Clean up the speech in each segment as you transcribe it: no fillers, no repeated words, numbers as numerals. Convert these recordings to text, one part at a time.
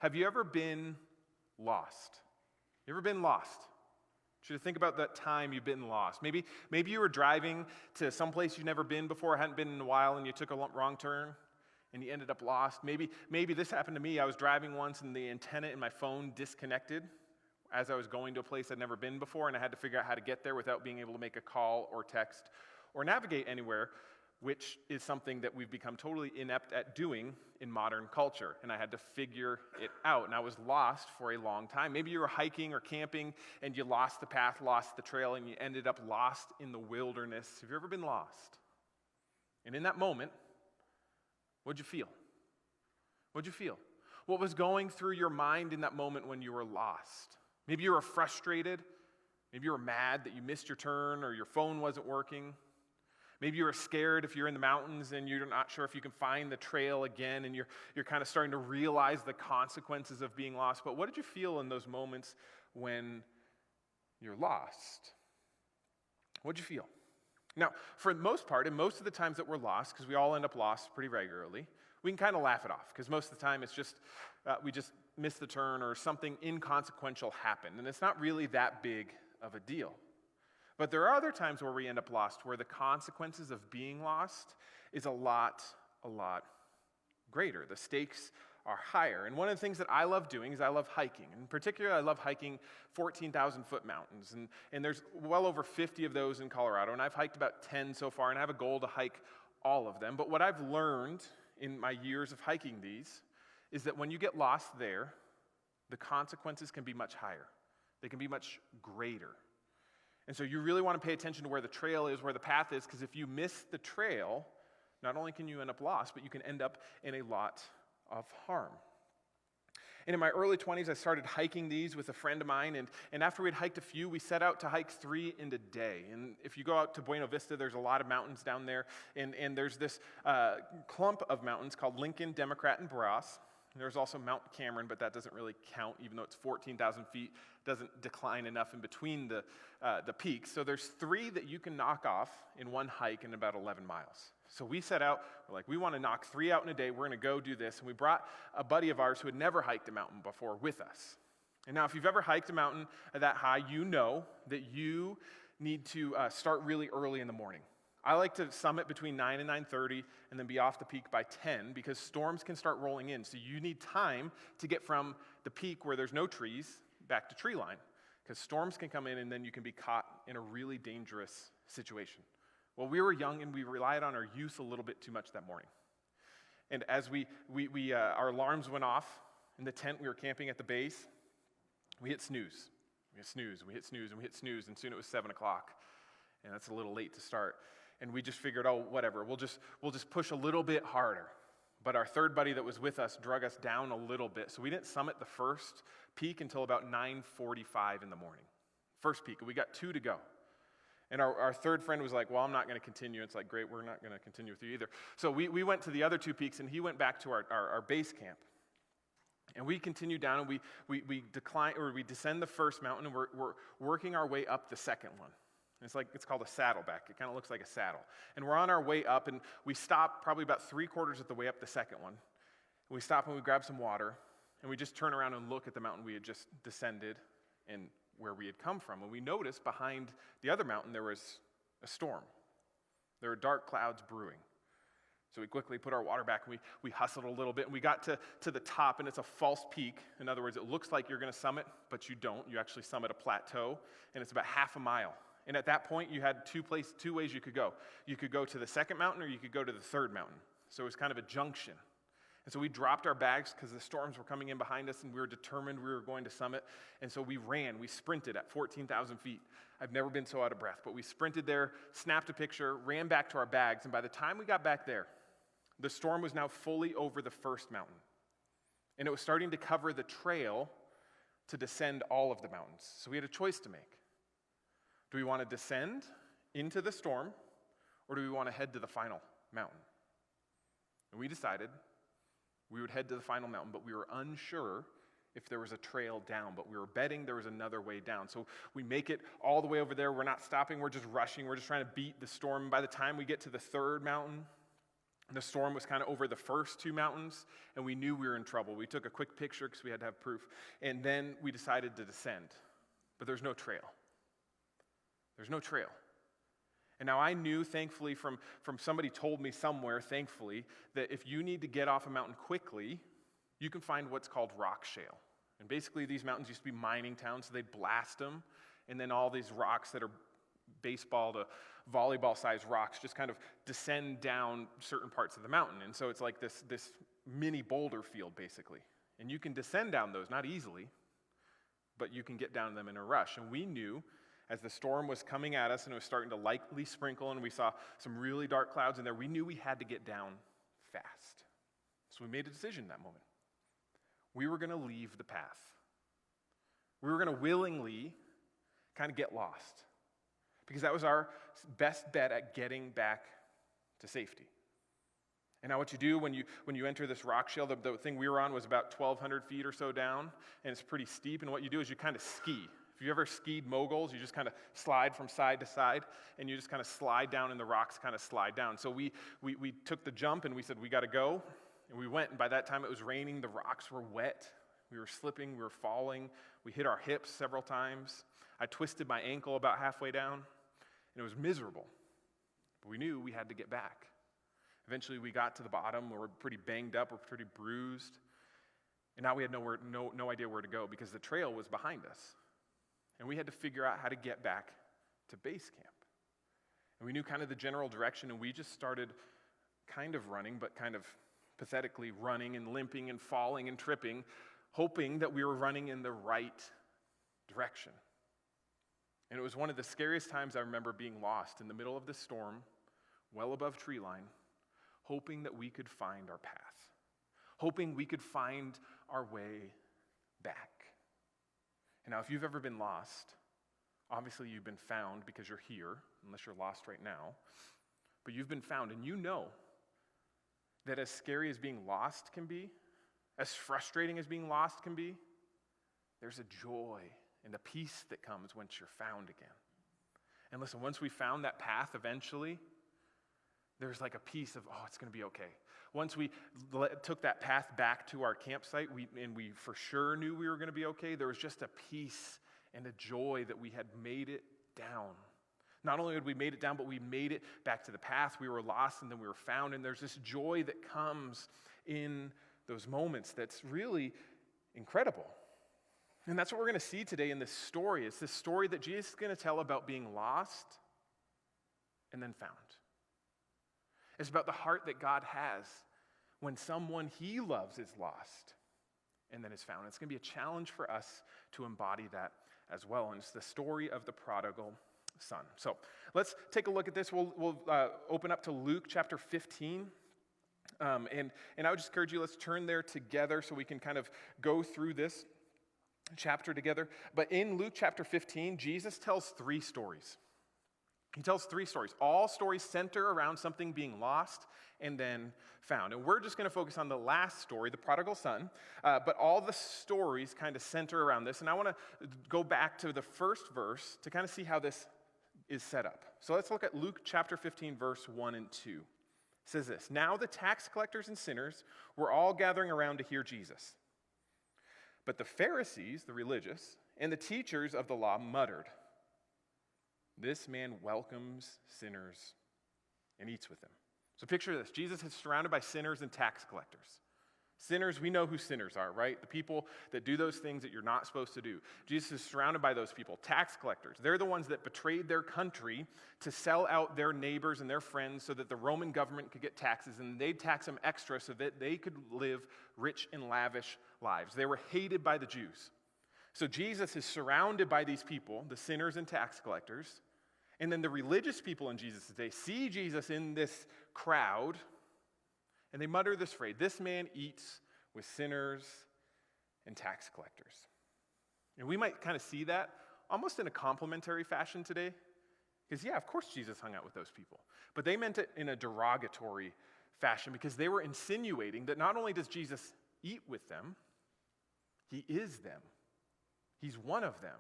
Have you ever been lost? You ever been lost? I want you to think about that time you've been lost. Maybe you were driving to some place you've never been before, hadn't been in a while, and you took a wrong turn, and you ended up lost. Maybe this happened to me. I was driving once, and the antenna in my phone disconnected as I was going to a place I'd never been before, and I had to figure out how to get there without being able to make a call or text or navigate anywhere, which is something that we've become totally inept at doing in modern culture. And I had to figure it out, and I was lost for a long time. Maybe you were hiking or camping, and you lost the path, lost the trail, and you ended up lost in the wilderness. Have you ever been lost? And in that moment, what'd you feel? What'd you feel? What was going through your mind in that moment when you were lost? Maybe you were frustrated. Maybe you were mad that you missed your turn or your phone wasn't working. Maybe you were scared if you're in the mountains and you're not sure if you can find the trail again, and you're kind of starting to realize the consequences of being lost. But what did you feel in those moments when you're lost? What did you feel? Now, for the most part, and most of the times that we're lost, because we all end up lost pretty regularly, we can kind of laugh it off, because most of the time it's just, we just missed the turn or something inconsequential happened, and it's not really that big of a deal. But there are other times where we end up lost, where the consequences of being lost is a lot greater. The stakes are higher. And one of the things that I love doing is I love hiking. In particular, I love hiking 14,000-foot mountains. And there's well over 50 of those in Colorado, and I've hiked about 10 so far, and I have a goal to hike all of them. But what I've learned in my years of hiking these is that when you get lost there, the consequences can be much higher. They can be much greater. And so you really want to pay attention to where the trail is, where the path is, because if you miss the trail, not only can you end up lost, but you can end up in a lot of harm. And in my early 20s, I started hiking these with a friend of mine, and after we'd hiked a few, we set out to hike 3 in a day. And if you go out to Buena Vista, there's a lot of mountains down there, and there's this clump of mountains called Lincoln, Democrat, and Bras. There's also Mount Cameron, but that doesn't really count, even though it's 14,000 feet. It doesn't decline enough in between the peaks. So there's 3 that you can knock off in one hike in about 11 miles. So we set out, we're like, we want to knock 3 out in a day. We're going to go do this. And we brought a buddy of ours who had never hiked a mountain before with us. And now if you've ever hiked a mountain that high, you know that you need to start really early in the morning. I like to summit between 9 and 9:30 and then be off the peak by 10 because storms can start rolling in. So you need time to get from the peak where there's no trees back to tree line because storms can come in and then you can be caught in a really dangerous situation. Well, we were young and we relied on our youth a little bit too much that morning. And as our alarms went off in the tent, we were camping at the base, we hit snooze. We hit snooze, and we hit snooze, and we hit snooze, and soon it was 7 o'clock. And that's a little late to start. And we just figured, oh, whatever, we'll just push a little bit harder. But our third buddy that was with us drug us down a little bit. So we didn't summit the first peak until about 9:45 in the morning. First peak, and we got 2 to go. And our third friend was like, well, I'm not going to continue. It's like, great, we're not going to continue with you either. So we went to the other 2 peaks, and he went back to our base camp. And we continued down, and we descend the first mountain, and we're working our way up the second one. It's called a saddleback. It kind of looks like a saddle. And we're on our way up, and we stop probably about 3/4 of the way up the second one. And we stop and we grab some water, and we just turn around and look at the mountain we had just descended and where we had come from. And we noticed behind the other mountain there was a storm. There were dark clouds brewing. So we quickly put our water back, and we hustled a little bit, and we got to the top, and it's a false peak. In other words, it looks like you're going to summit, but you don't. You actually summit a plateau, and it's about half a mile. And at that point, you had 2 ways you could go. You could go to the second mountain, or you could go to the third mountain. So it was kind of a junction. And so we dropped our bags because the storms were coming in behind us, and we were determined we were going to summit. And so we sprinted at 14,000 feet. I've never been so out of breath, but we sprinted there, snapped a picture, ran back to our bags, and by the time we got back there, the storm was now fully over the first mountain. And it was starting to cover the trail to descend all of the mountains. So we had a choice to make. Do we want to descend into the storm, or do we want to head to the final mountain? And we decided we would head to the final mountain, but we were unsure if there was a trail down, but we were betting there was another way down. So we make it all the way over there. We're not stopping. We're just rushing. We're just trying to beat the storm. By the time we get to the third mountain, The storm was kind of over the first two mountains, and we knew we were in trouble. We took a quick picture because we had to have proof, and then we decided to descend. But there's no trail. There's no trail. And now I knew, thankfully, from somebody told me somewhere, thankfully, that if you need to get off a mountain quickly, you can find what's called rock shale. And basically, these mountains used to be mining towns, so they'd blast them, and then all these rocks that are baseball to volleyball-sized rocks just kind of descend down certain parts of the mountain. And so it's like this mini boulder field, basically. And you can descend down those, not easily, but you can get down them in a rush. And we knew, as the storm was coming at us and it was starting to lightly sprinkle and we saw some really dark clouds in there, we knew we had to get down fast. So we made a decision in that moment. We were going to leave the path. We were going to willingly kind of get lost, because that was our best bet at getting back to safety. And now what you do when you enter this rock shale, the thing we were on was about 1,200 feet or so down, and it's pretty steep, and what you do is you kind of ski. If you ever skied moguls, you just kind of slide from side to side, and you just kind of slide down, and the rocks kind of slide down. So we took the jump, and we said, we got to go, and we went, and by that time it was raining, the rocks were wet, we were slipping, we were falling, we hit our hips several times. I twisted my ankle about halfway down, and it was miserable. But we knew we had to get back. Eventually, we got to the bottom. We were pretty banged up. We were pretty bruised. And now we had no idea where to go because the trail was behind us. And we had to figure out how to get back to base camp. And we knew kind of the general direction, and we just started kind of running, but kind of pathetically running and limping and falling and tripping, hoping that we were running in the right direction. And it was one of the scariest times I remember being lost in the middle of the storm, well above tree line, hoping that we could find our path, hoping we could find our way back. And now, if you've ever been lost, obviously you've been found because you're here, unless you're lost right now, but you've been found, and you know that as scary as being lost can be, as frustrating as being lost can be, there's a joy and a peace that comes once you're found again. And listen, once we found that path eventually, there's like a peace of, oh, it's going to be okay. Once we took that path back to our campsite, we for sure knew we were going to be okay, there was just a peace and a joy that we had made it down. Not only had we made it down, but we made it back to the path. We were lost, and then we were found, and there's this joy that comes in those moments that's really incredible. And that's what we're going to see today in this story. It's this story that Jesus is going to tell about being lost and then found. It's about the heart that God has when someone he loves is lost and then is found. It's going to be a challenge for us to embody that as well. And it's the story of the prodigal son. So let's take a look at this. We'll open up to Luke chapter 15. And I would just encourage you, let's turn there together so we can kind of go through this chapter together. But in Luke chapter 15, Jesus tells three stories. He tells three stories. All stories center around something being lost and then found. And we're just going to focus on the last story, the prodigal son. But all the stories kind of center around this. And I want to go back to the first verse to kind of see how this is set up. So let's look at Luke chapter 15, verse 1 and 2. It says this: Now the tax collectors and sinners were all gathering around to hear Jesus. But the Pharisees, the religious, and the teachers of the law muttered, "This man welcomes sinners and eats with them." So picture this. Jesus is surrounded by sinners and tax collectors. Sinners, we know who sinners are, right? The people that do those things that you're not supposed to do. Jesus is surrounded by those people. Tax collectors, they're the ones that betrayed their country to sell out their neighbors and their friends so that the Roman government could get taxes, and they'd tax them extra so that they could live rich and lavish lives. They were hated by the Jews. So Jesus is surrounded by these people, the sinners and tax collectors, and then the religious people in Jesus' day see Jesus in this crowd, and they mutter this phrase: "This man eats with sinners and tax collectors." And we might kind of see that almost in a complimentary fashion today, because yeah, of course Jesus hung out with those people. But they meant it in a derogatory fashion because they were insinuating that not only does Jesus eat with them, he is them. He's one of them.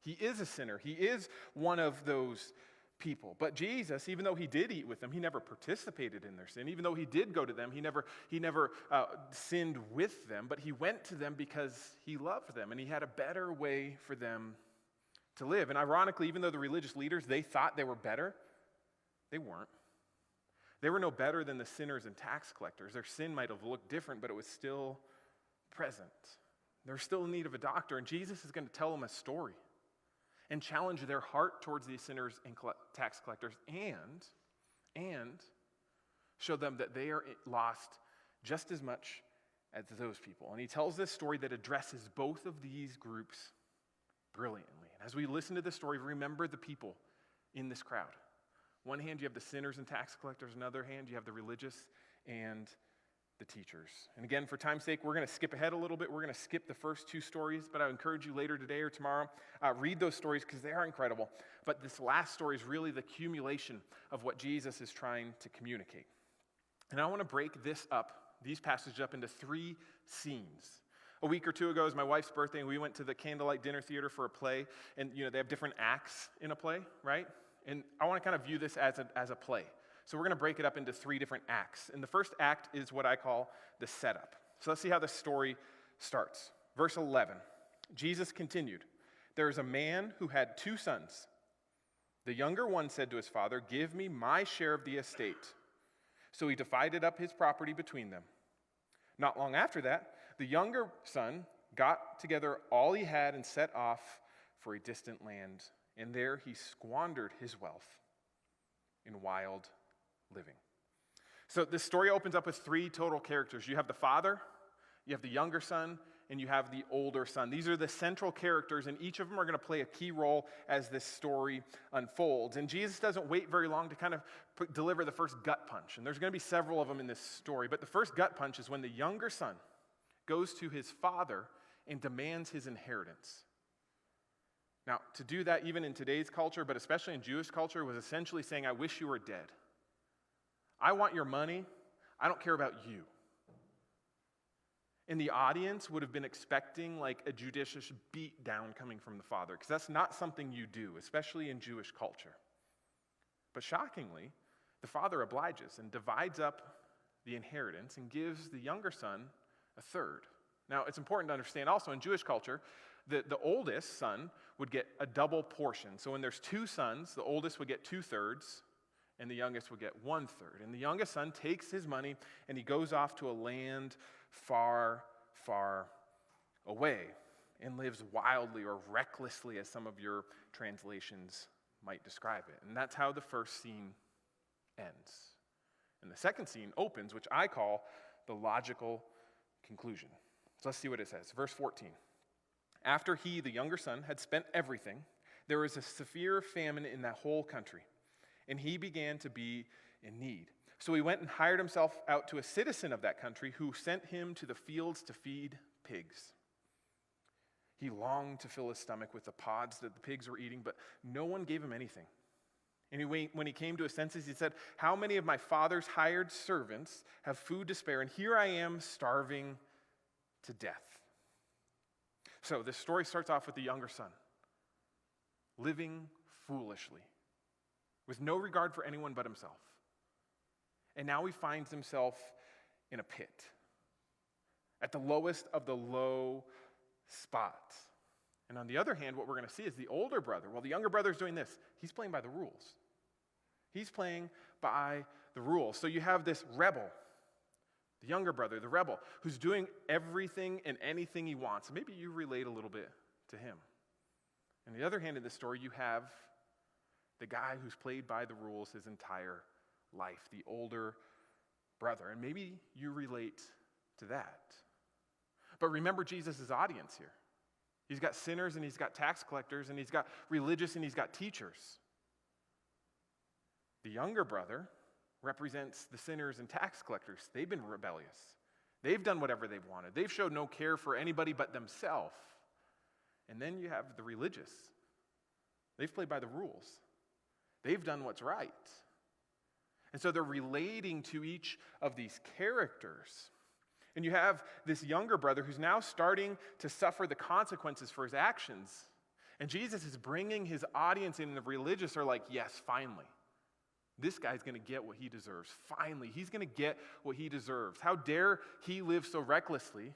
He is a sinner. He is one of those people. But Jesus, even though he did eat with them, he never participated in their sin. Even though he did go to them, he never sinned with them, but he went to them because he loved them and he had a better way for them to live. And ironically, even though the religious leaders, they thought they were better, they weren't. They were no better than the sinners and tax collectors. Their sin might have looked different, but it was still present. They're still in need of a doctor, and Jesus is going to tell them a story and challenge their heart towards these sinners and tax collectors and show them that they are lost just as much as those people. And he tells this story that addresses both of these groups brilliantly. And as we listen to this story, remember the people in this crowd. One hand, you have the sinners and tax collectors. On the other hand, you have the religious and the teachers. And again, for time's sake, we're going to skip ahead a little bit. We're going to skip the first two stories, but I encourage you later today or tomorrow, read those stories because they are incredible. But this last story is really the accumulation of what Jesus is trying to communicate. And I want to break these passages up into three scenes. A week or two ago was my wife's birthday, and we went to the Candlelight Dinner Theater for a play. And, they have different acts in a play, right? And I want to kind of view this as a play. So we're going to break it up into three different acts. And the first act is what I call the setup. So let's see how the story starts. Verse 11, Jesus continued, "There is a man who had 2 sons. The younger one said to his father, 'Give me my share of the estate.' So he divided up his property between them. Not long after that, the younger son got together all he had and set off for a distant land. And there he squandered his wealth in wild living." So this story opens up with 3 total characters. You have the father, you have the younger son, and you have the older son. These are the central characters, and each of them are going to play a key role as this story unfolds. And Jesus doesn't wait very long to kind of deliver the first gut punch. And there's going to be several of them in this story. But the first gut punch is when the younger son goes to his father and demands his inheritance. Now, to do that even in today's culture, but especially in Jewish culture, was essentially saying, "I wish you were dead. I want your money. I don't care about you." And the audience would have been expecting like a judicious beat down coming from the father, because that's not something you do, especially in Jewish culture. But shockingly, the father obliges and divides up the inheritance and gives the younger son a third. Now, it's important to understand also in Jewish culture, the oldest son would get a double portion. So when there's 2 sons, the oldest would get 2/3, and the youngest would get 1/3. And the youngest son takes his money, and he goes off to a land far, far away and lives wildly or recklessly, as some of your translations might describe it. And that's how the first scene ends. And the second scene opens, which I call the logical conclusion. So let's see what it says. Verse 14. "After he, the younger son, had spent everything, there was a severe famine in that whole country, and he began to be in need. So he went and hired himself out to a citizen of that country who sent him to the fields to feed pigs. He longed to fill his stomach with the pods that the pigs were eating, but no one gave him anything. And when he came to his senses, he said, 'How many of my father's hired servants have food to spare, and here I am starving to death?'" So this story starts off with the younger son living foolishly, with no regard for anyone but himself. And now he finds himself in a pit, at the lowest of the low spots. And on the other hand, what we're going to see is the older brother. Well, the younger brother's doing this. He's playing by the rules. He's playing by the rules. So you have this rebel, the younger brother, the rebel, who's doing everything and anything he wants. Maybe you relate a little bit to him. On the other hand, in this story, you have the guy who's played by the rules his entire life, the older brother. And maybe you relate to that. But remember Jesus' audience here. He's got sinners and he's got tax collectors and he's got religious and he's got teachers. The younger brother represents the sinners and tax collectors. They've been rebellious. They've done whatever they've wanted. They've showed no care for anybody but themselves. And then you have the religious. They've played by the rules. They've done what's right. And so they're relating to each of these characters. And you have this younger brother who's now starting to suffer the consequences for his actions. And Jesus is bringing his audience in, and the religious are like, yes, finally. This guy's going to get what he deserves. Finally, he's going to get what he deserves. How dare he live so recklessly?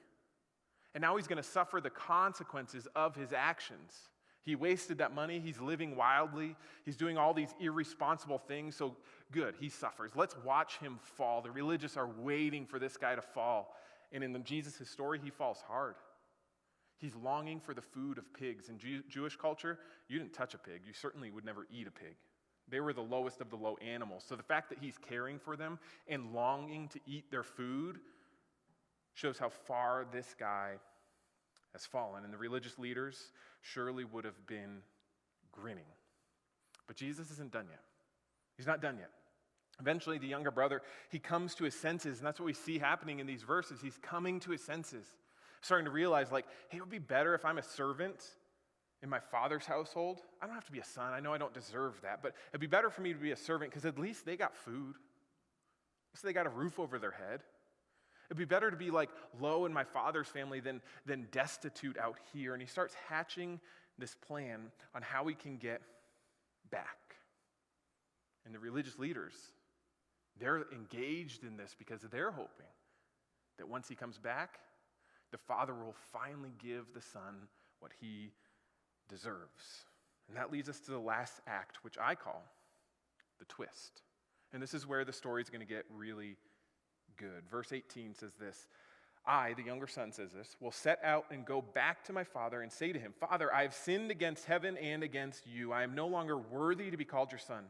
And now he's going to suffer the consequences of his actions. He wasted that money. He's living wildly. He's doing all these irresponsible things. So good, he suffers. Let's watch him fall. The religious are waiting for this guy to fall. And in Jesus' story, he falls hard. He's longing for the food of pigs. In Jewish culture, you didn't touch a pig. You certainly would never eat a pig. They were the lowest of the low animals. So the fact that he's caring for them and longing to eat their food shows how far this guy has fallen. And the religious leaders surely would have been grinning. But Jesus isn't done yet. He's not done yet. Eventually, the younger brother, he comes to his senses, and that's what we see happening in these verses. He's coming to his senses, starting to realize, like, hey, it would be better if I'm a servant in my father's household. I don't have to be a son. I know I don't deserve that, but it'd be better for me to be a servant because at least they got food. At least they got a roof over their head. It'd be better to be like low in my father's family than destitute out here. And he starts hatching this plan on how he can get back. And the religious leaders, they're engaged in this because they're hoping that once he comes back, the father will finally give the son what he deserves. And that leads us to the last act, which I call the twist. And this is where the story is going to get really good. Verse 18 says this, I, the younger son, says this, will set out and go back to my father and say to him, Father, I have sinned against heaven and against you. I am no longer worthy to be called your son.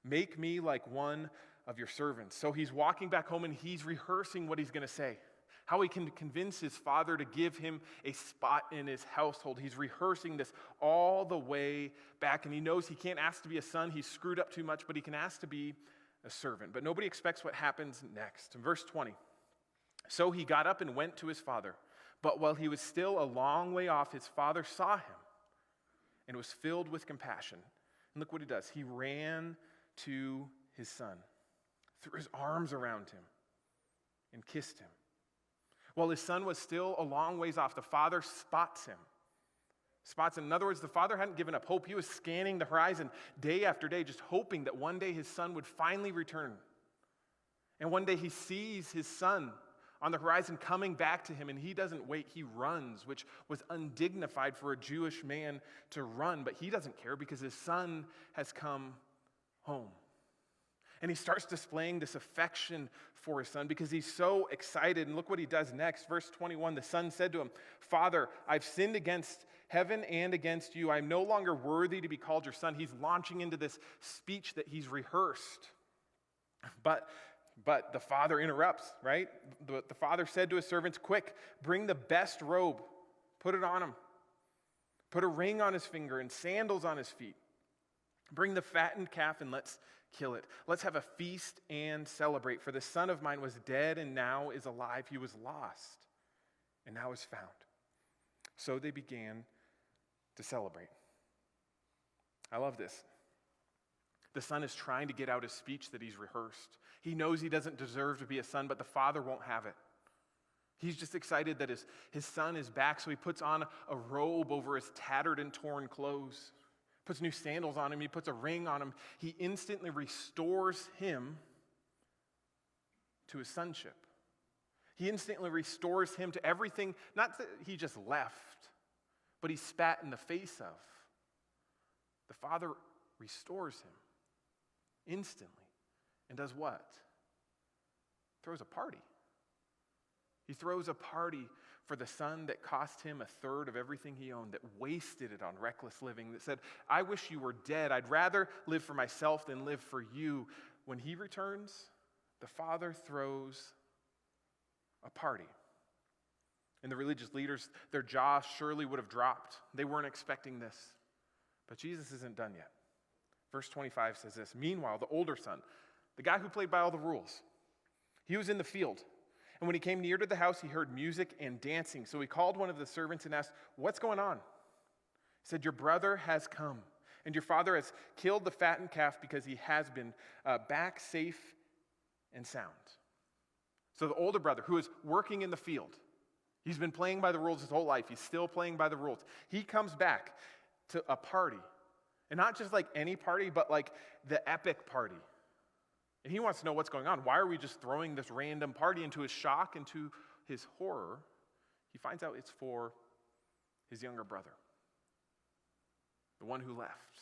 Make me like one of your servants. So he's walking back home and he's rehearsing what he's going to say. How he can convince his father to give him a spot in his household. He's rehearsing this all the way back, and he knows he can't ask to be a son. He's screwed up too much, but he can ask to be a servant. But nobody expects what happens next. In verse 20, so he got up and went to his father. But while he was still a long way off, his father saw him and was filled with compassion. And look what he does. He ran to his son, threw his arms around him, and kissed him. While his son was still a long ways off, the father spots him. In other words, the father hadn't given up hope. He was scanning the horizon day after day, just hoping that one day his son would finally return. And one day he sees his son on the horizon coming back to him, and he doesn't wait. He runs, which was undignified for a Jewish man to run, but he doesn't care because his son has come home. And he starts displaying this affection for his son because he's so excited. And look what he does next. Verse 21, the son said to him, Father, I've sinned against heaven and against you. I'm no longer worthy to be called your son. He's launching into this speech that he's rehearsed. But the father interrupts, right? The father said to his servants, quick, bring the best robe, put it on him. Put a ring on his finger and sandals on his feet. Bring the fattened calf and let's kill it. Let's have a feast and celebrate. For the son of mine was dead and now is alive. He was lost and now is found. So they began to celebrate. I love this. The son is trying to get out his speech that he's rehearsed. He knows he doesn't deserve to be a son, but the father won't have it. He's just excited that his son is back, so he puts on a robe over his tattered and torn clothes. Puts new sandals on him, he puts a ring on him. He instantly restores him to his sonship. He instantly restores him to everything, not that he just left, but he spat in the face of. The father restores him instantly and does what? Throws a party. He throws a party for the son that cost him a third of everything he owned, that wasted it on reckless living, that said, I wish you were dead. I'd rather live for myself than live for you. When he returns, the father throws a party. And the religious leaders, their jaws surely would have dropped. They weren't expecting this. But Jesus isn't done yet. Verse 25 says this, meanwhile, the older son, the guy who played by all the rules, he was in the field. And when he came near to the house, he heard music and dancing. So he called one of the servants and asked, what's going on? He said, your brother has come, and your father has killed the fattened calf because he has been back safe and sound. So the older brother, who is working in the field, he's been playing by the rules his whole life. He's still playing by the rules. He comes back, to a party. And not just like any party, but like the epic party. And he wants to know what's going on. Why are we just throwing this random party? And to his shock and to his horror, he finds out it's for his younger brother. The one who left.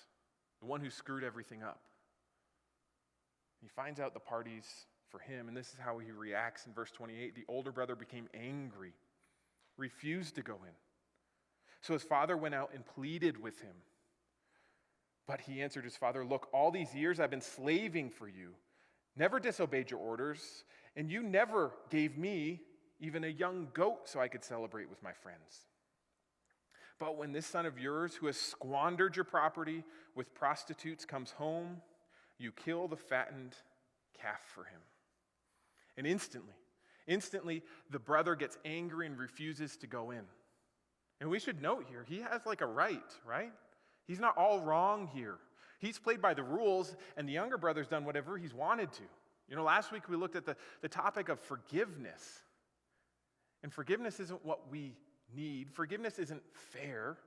The one who screwed everything up. He finds out the party's for him, and this is how he reacts in verse 28. The older brother became angry, refused to go in. So his father went out and pleaded with him. But he answered his father, "Look, all these years I've been slaving for you, never disobeyed your orders, and you never gave me even a young goat so I could celebrate with my friends. But when this son of yours who has squandered your property with prostitutes comes home, you kill the fattened calf for him." And instantly, the brother gets angry and refuses to go in. And we should note here, he has like a right? He's not all wrong here. He's played by the rules, and the younger brother's done whatever he's wanted to. You know, last week we looked at the topic of forgiveness. And forgiveness isn't what we need. Forgiveness isn't fair,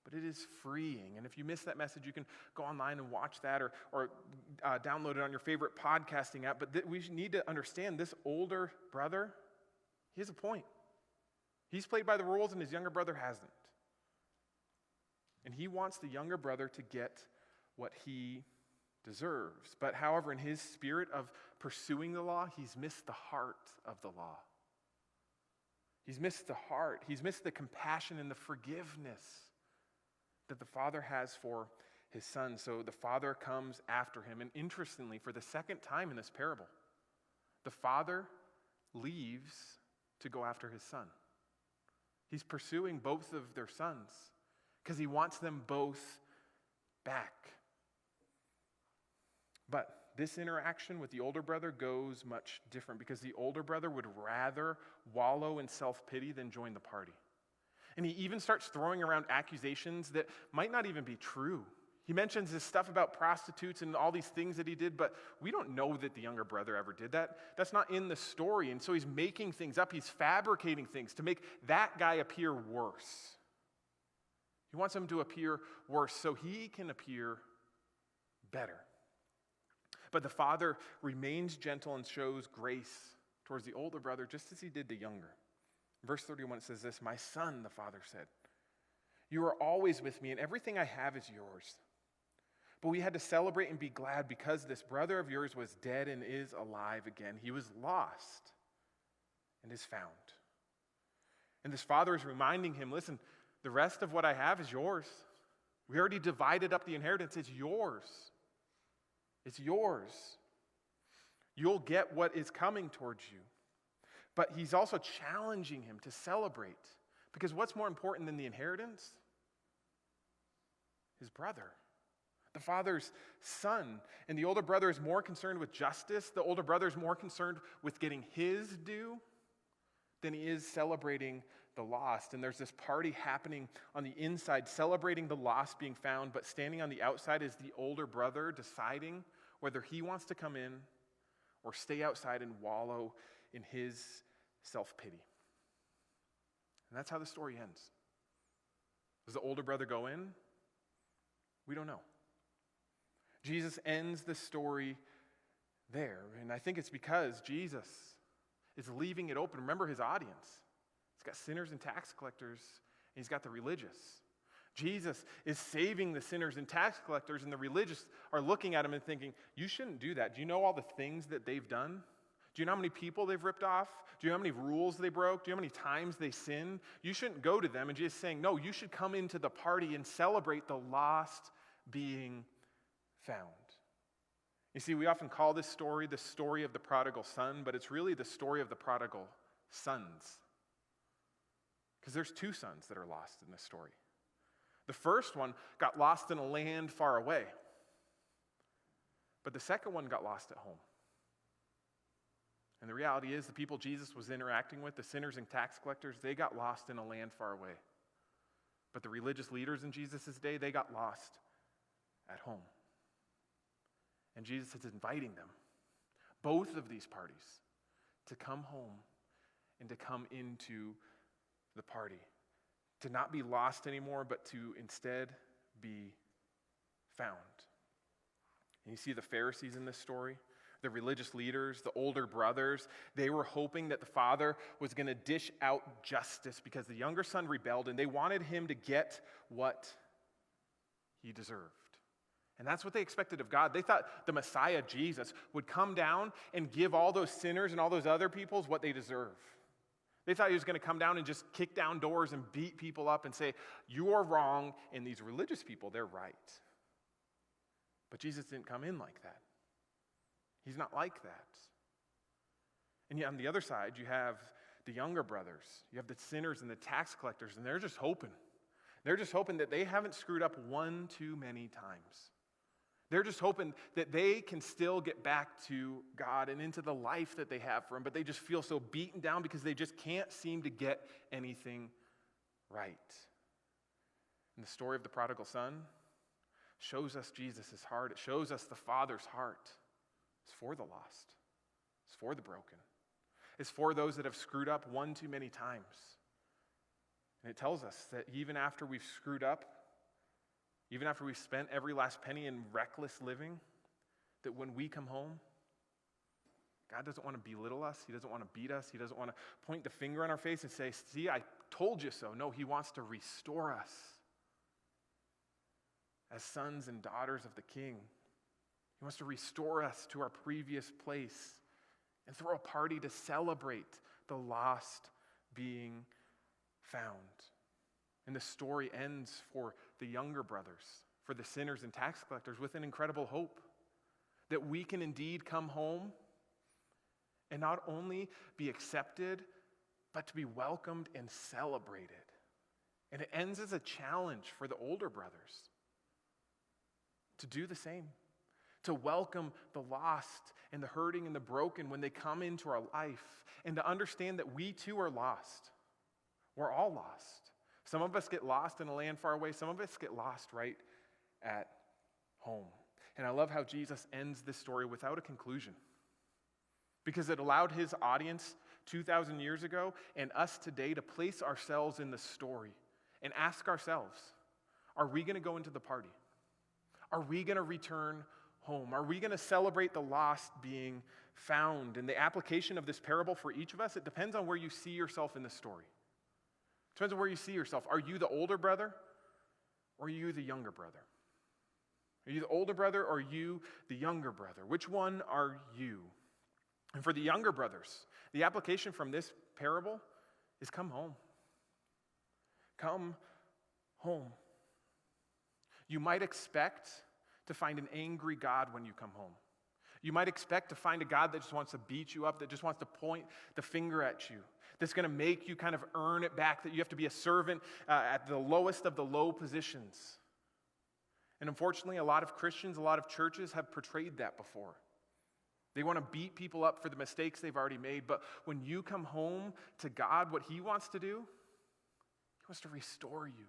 but it is freeing. And if you missed that message, you can go online and watch that or download it on your favorite podcasting app. But we need to understand this older brother, he has a point. He's played by the rules and his younger brother hasn't. And he wants the younger brother to get what he deserves. But however, in his spirit of pursuing the law, he's missed the heart of the law. He's missed the heart. He's missed the compassion and the forgiveness that the father has for his son. So the father comes after him. And interestingly, for the second time in this parable, the father leaves to go after his son. He's pursuing both of their sons because he wants them both back. But this interaction with the older brother goes much different because the older brother would rather wallow in self-pity than join the party. And he even starts throwing around accusations that might not even be true. He mentions this stuff about prostitutes and all these things that he did, but we don't know that the younger brother ever did that. That's not in the story. And so he's making things up. He's fabricating things to make that guy appear worse. He wants him to appear worse so he can appear better. But the father remains gentle and shows grace towards the older brother just as he did the younger. Verse 31 says this, "My son," the father said, "you are always with me and everything I have is yours. But we had to celebrate and be glad because this brother of yours was dead and is alive again. He was lost and is found." And this father is reminding him, listen, the rest of what I have is yours. We already divided up the inheritance. It's yours. It's yours. You'll get what is coming towards you. But he's also challenging him to celebrate. Because what's more important than the inheritance? His brother. The father's son. And the older brother is more concerned with justice. The older brother is more concerned with getting his due than he is celebrating the lost. And there's this party happening on the inside, celebrating the lost being found, but standing on the outside is the older brother deciding whether he wants to come in or stay outside and wallow in his self-pity. And that's how the story ends. Does the older brother go in? We don't know. Jesus ends the story there. And I think it's because Jesus is leaving it open. Remember his audience. He's got sinners and tax collectors, and he's got the religious. Jesus is saving the sinners and tax collectors, and the religious are looking at him and thinking, you shouldn't do that. Do you know all the things that they've done? Do you know how many people they've ripped off? Do you know how many rules they broke? Do you know how many times they sinned? You shouldn't go to them. And Jesus is saying, no, you should come into the party and celebrate the lost being found. You see, we often call this story the story of the prodigal son, but it's really the story of the prodigal sons. Because there's two sons that are lost in this story. The first one got lost in a land far away, but the second one got lost at home. And the reality is the people Jesus was interacting with, the sinners and tax collectors, they got lost in a land far away. But the religious leaders in Jesus' day, they got lost at home. And Jesus is inviting them, both of these parties, to come home and to come into the party. To not be lost anymore, but to instead be found. And you see the Pharisees in this story, the religious leaders, the older brothers, they were hoping that the father was going to dish out justice because the younger son rebelled and they wanted him to get what he deserved. And that's what they expected of God. They thought the Messiah, Jesus, would come down and give all those sinners and all those other peoples what they deserve. They thought he was going to come down and just kick down doors and beat people up and say, you're wrong, and these religious people, they're right. But Jesus didn't come in like that. He's not like that. And yet on the other side, you have the younger brothers. You have the sinners and the tax collectors, and they're just hoping. They're just hoping that they haven't screwed up one too many times. They're just hoping that they can still get back to God and into the life that they have for Him, but they just feel so beaten down because they just can't seem to get anything right. And the story of the prodigal son shows us Jesus' heart. It shows us the Father's heart. It's for the lost. It's for the broken. It's for those that have screwed up one too many times. And it tells us that even after we've screwed up, even after we've spent every last penny in reckless living, that when we come home, God doesn't want to belittle us. He doesn't want to beat us. He doesn't want to point the finger on our face and say, see, I told you so. No, He wants to restore us as sons and daughters of the King. He wants to restore us to our previous place and throw a party to celebrate the lost being found. And the story ends for the younger brothers, for the sinners and tax collectors, with an incredible hope that we can indeed come home and not only be accepted, but to be welcomed and celebrated. And it ends as a challenge for the older brothers to do the same, to welcome the lost and the hurting and the broken when they come into our life, and to understand that we too are lost. We're all lost. Some of us get lost in a land far away. Some of us get lost right at home. And I love how Jesus ends this story without a conclusion, because it allowed His audience 2,000 years ago and us today to place ourselves in the story and ask ourselves, are we going to go into the party? Are we going to return home? Are we going to celebrate the lost being found? And the application of this parable for each of us, it depends on where you see yourself in the story. It depends on where you see yourself. Are you the older brother, or are you the younger brother? Are you the older brother, or are you the younger brother? Which one are you? And for the younger brothers, the application from this parable is come home. Come home. You might expect to find an angry God when you come home. You might expect to find a God that just wants to beat you up, that just wants to point the finger at you, that's going to make you kind of earn it back, that you have to be a servant at the lowest of the low positions. And unfortunately, a lot of Christians, a lot of churches have portrayed that before. They want to beat people up for the mistakes they've already made, but when you come home to God, what He wants to do, He wants to restore you.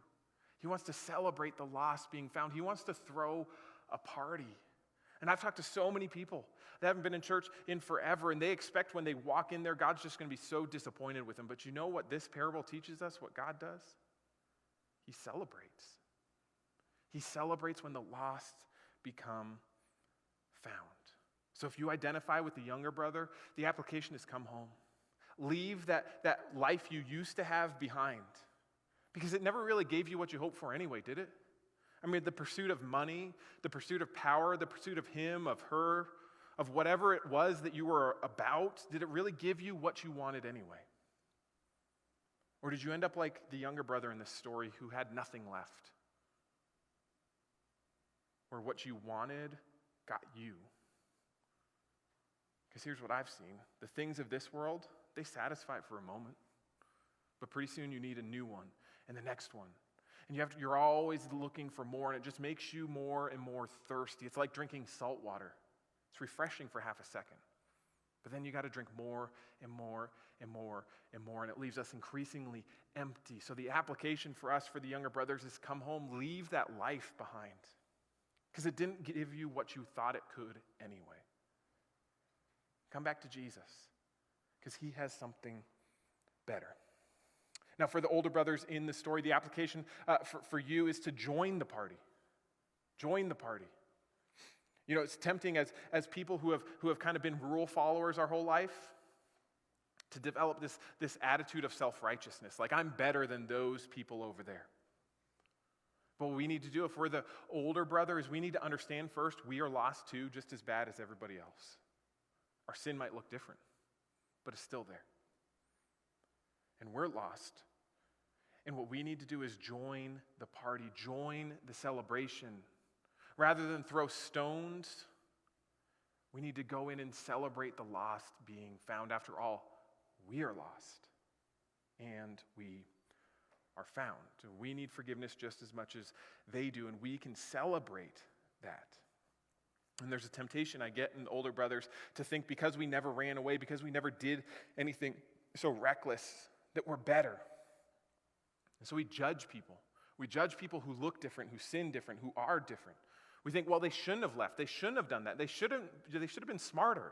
He wants to celebrate the lost being found. He wants to throw a party. And I've talked to so many people that haven't been in church in forever, and they expect when they walk in there, God's just going to be so disappointed with them. But you know what this parable teaches us, what God does? He celebrates. He celebrates when the lost become found. So if you identify with the younger brother, the application is come home. Leave that life you used to have behind, because it never really gave you what you hoped for anyway, did it? I mean, the pursuit of money, the pursuit of power, the pursuit of him, of her, of whatever it was that you were about, did it really give you what you wanted anyway? Or did you end up like the younger brother in this story who had nothing left? Where what you wanted got you? Because here's what I've seen. The things of this world, they satisfy it for a moment. But pretty soon you need a new one and the next one. And you're always looking for more, and it just makes you more and more thirsty. It's like drinking salt water. It's refreshing for half a second. But then you got to drink more and more and more and more, and it leaves us increasingly empty. So the application for us, for the younger brothers, is come home, leave that life behind. Because it didn't give you what you thought it could anyway. Come back to Jesus, because He has something better. Now, for the older brothers in the story, the application for you is to join the party. Join the party. You know, it's tempting as people who have kind of been rule followers our whole life to develop this attitude of self-righteousness, like I'm better than those people over there. But what we need to do, if we're the older brother, is we need to understand first we are lost too, just as bad as everybody else. Our sin might look different, but it's still there. And we're lost. And what we need to do is join the party, join the celebration. Rather than throw stones, we need to go in and celebrate the lost being found. After all, we are lost, and we are found. We need forgiveness just as much as they do, and we can celebrate that. And there's a temptation I get in older brothers to think because we never ran away, because we never did anything so reckless, that we're better. And so we judge people. We judge people who look different, who sin different, who are different. We think, well, they shouldn't have left. They shouldn't have done that. They should have been smarter.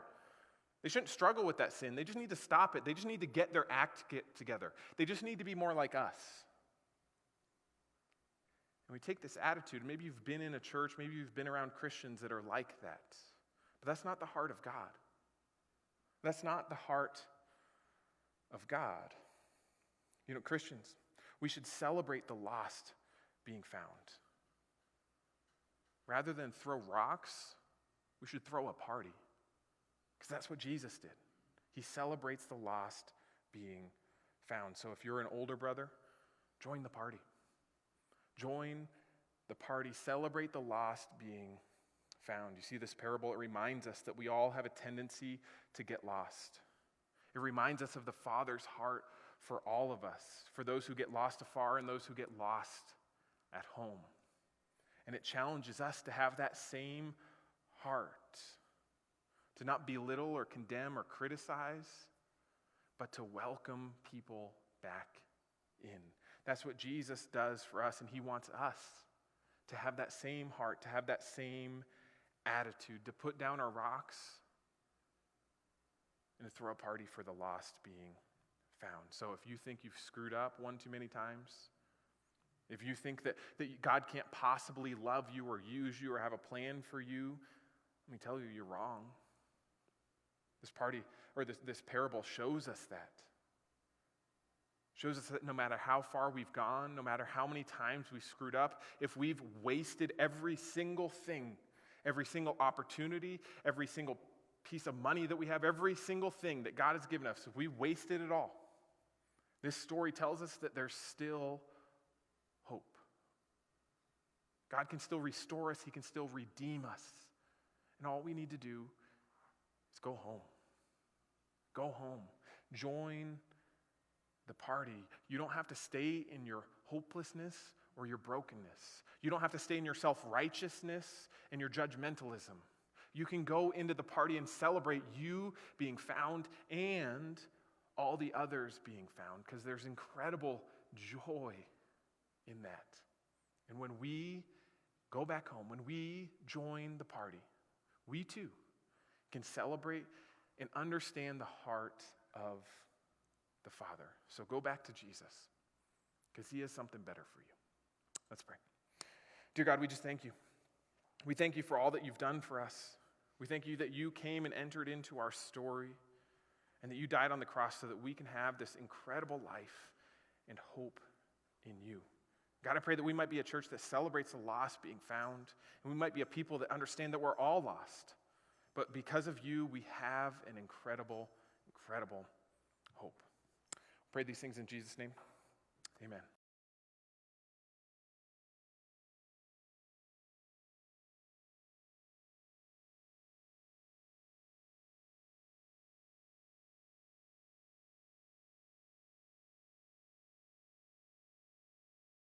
They shouldn't struggle with that sin. They just need to stop it. They just need to get their act together. They just need to be more like us. And we take this attitude. Maybe you've been in a church, maybe you've been around Christians that are like that. But that's not the heart of God. That's not the heart of God. You know, Christians, we should celebrate the lost being found. Rather than throw rocks, we should throw a party. Because that's what Jesus did. He celebrates the lost being found. So if you're an older brother, join the party. Join the party. Celebrate the lost being found. You see this parable, it reminds us that we all have a tendency to get lost. It reminds us of the Father's heart for all of us, for those who get lost afar and those who get lost at home. And it challenges us to have that same heart, to not belittle or condemn or criticize, but to welcome people back in. That's what Jesus does for us, and he wants us to have that same heart, to have that same attitude, to put down our rocks and to throw a party for the lost being found. So if you think you've screwed up one too many times, if you think that God can't possibly love you or use you or have a plan for you, let me tell you, you're wrong. This parable shows us that. Shows us that no matter how far we've gone, no matter how many times we've screwed up, if we've wasted every single thing, every single opportunity, every single piece of money that we have, every single thing that God has given us, if we wasted it all, this story tells us that there's still hope. God can still restore us. He can still redeem us. And all we need to do is go home. Go home. Join the party. You don't have to stay in your hopelessness or your brokenness. You don't have to stay in your self-righteousness and your judgmentalism. You can go into the party and celebrate you being found and all the others being found, because there's incredible joy in that. And when we go back home, when we join the party, we too can celebrate and understand the heart of the Father. So go back to Jesus, because he has something better for you. Let's pray. Dear God, we just thank you. We thank you for all that you've done for us. We thank you that you came and entered into our story, and that you died on the cross so that we can have this incredible life and hope in you. God, I pray that we might be a church that celebrates the lost being found, and we might be a people that understand that we're all lost. But because of you, we have an incredible, incredible hope. Pray these things in Jesus' name. Amen.